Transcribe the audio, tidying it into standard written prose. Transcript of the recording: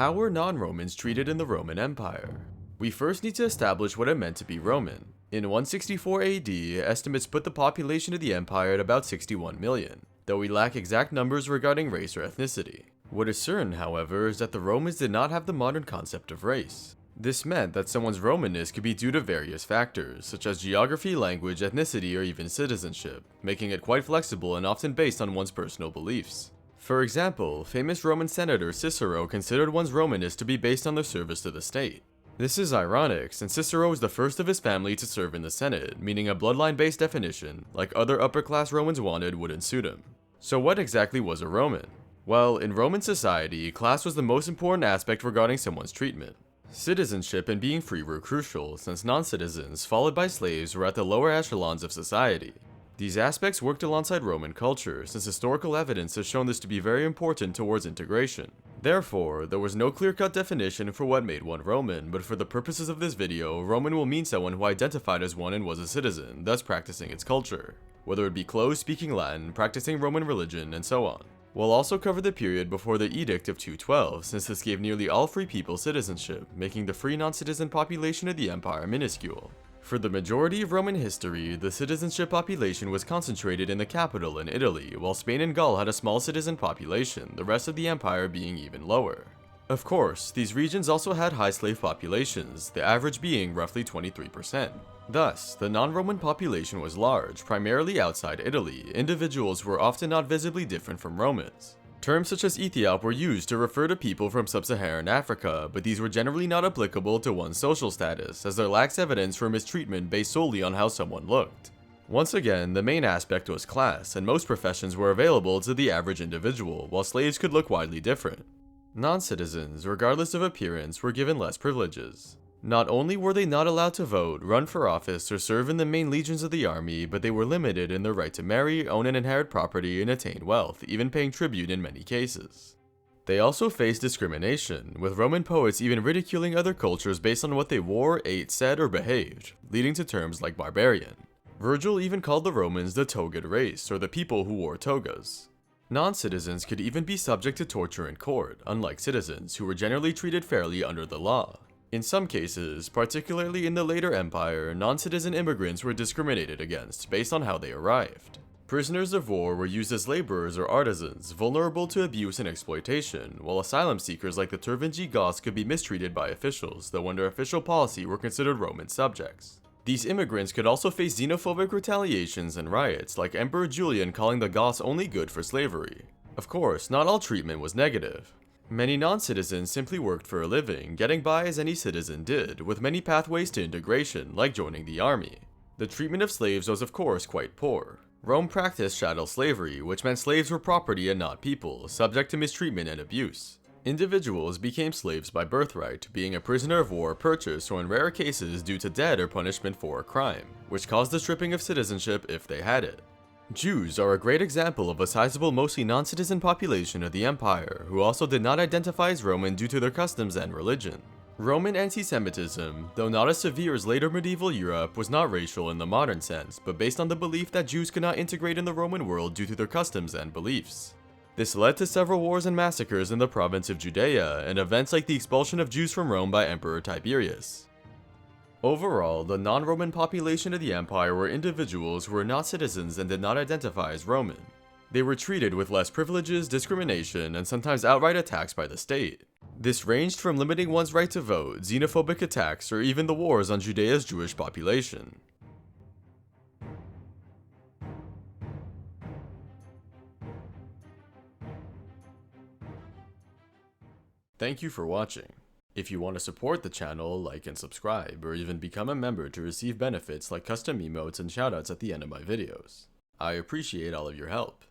How were non-Romans treated in the Roman Empire? We first need to establish what it meant to be Roman. In 164 AD, estimates put the population of the empire at about 61 million, though we lack exact numbers regarding race or ethnicity. What is certain, however, is that the Romans did not have the modern concept of race. This meant that someone's Romanness could be due to various factors, such as geography, language, ethnicity, or even citizenship, making it quite flexible and often based on one's personal beliefs. For example, famous Roman senator Cicero considered one's Romanness to be based on their service to the state. This is ironic, since Cicero was the first of his family to serve in the Senate, meaning a bloodline-based definition, like other upper-class Romans wanted, wouldn't suit him. So what exactly was a Roman? Well, in Roman society, class was the most important aspect regarding someone's treatment. Citizenship and being free were crucial, since non-citizens, followed by slaves, were at the lower echelons of society. These aspects worked alongside Roman culture, since historical evidence has shown this to be very important towards integration. Therefore, there was no clear-cut definition for what made one Roman, but for the purposes of this video, Roman will mean someone who identified as one and was a citizen, thus practicing its culture, whether it be clothes, speaking Latin, practicing Roman religion, and so on. We'll also cover the period before the Edict of 212, since this gave nearly all free people citizenship, making the free non-citizen population of the empire minuscule. For the majority of Roman history, the citizenship population was concentrated in the capital in Italy, while Spain and Gaul had a small citizen population, the rest of the empire being even lower. Of course, these regions also had high slave populations, the average being roughly 23%. Thus, the non-Roman population was large, primarily outside Italy, individuals who were often not visibly different from Romans. Terms such as Ethiop were used to refer to people from sub-Saharan Africa, but these were generally not applicable to one's social status, as there lacks evidence for mistreatment based solely on how someone looked. Once again, the main aspect was class, and most professions were available to the average individual, while slaves could look widely different. Non-citizens, regardless of appearance, were given less privileges. Not only were they not allowed to vote, run for office, or serve in the main legions of the army, but they were limited in their right to marry, own and inherit property, and attain wealth, even paying tribute in many cases. They also faced discrimination, with Roman poets even ridiculing other cultures based on what they wore, ate, said, or behaved, leading to terms like barbarian. Virgil even called the Romans the togaed race, or the people who wore togas. Non-citizens could even be subject to torture in court, unlike citizens, who were generally treated fairly under the law. In some cases, particularly in the later empire, non-citizen immigrants were discriminated against based on how they arrived. Prisoners of war were used as laborers or artisans, vulnerable to abuse and exploitation, while asylum seekers like the Turvangi Goths could be mistreated by officials, though under official policy were considered Roman subjects. These immigrants could also face xenophobic retaliations and riots, like Emperor Julian calling the Goths only good for slavery. Of course, not all treatment was negative. Many non-citizens simply worked for a living, getting by as any citizen did, with many pathways to integration, like joining the army. The treatment of slaves was of course quite poor. Rome practiced chattel slavery, which meant slaves were property and not people, subject to mistreatment and abuse. Individuals became slaves by birthright, being a prisoner of war purchased or in rare cases due to debt or punishment for a crime, which caused the stripping of citizenship if they had it. Jews are a great example of a sizable mostly non-citizen population of the empire, who also did not identify as Roman due to their customs and religion. Roman anti-Semitism, though not as severe as later medieval Europe, was not racial in the modern sense, but based on the belief that Jews could not integrate in the Roman world due to their customs and beliefs. This led to several wars and massacres in the province of Judea, and events like the expulsion of Jews from Rome by Emperor Tiberius. Overall, the non-Roman population of the empire were individuals who were not citizens and did not identify as Roman. They were treated with less privileges, discrimination, and sometimes outright attacks by the state. This ranged from limiting one's right to vote, xenophobic attacks, or even the wars on Judea's Jewish population. Thank you for watching. If you want to support the channel, like and subscribe, or even become a member to receive benefits like custom emotes and shoutouts at the end of my videos. I appreciate all of your help.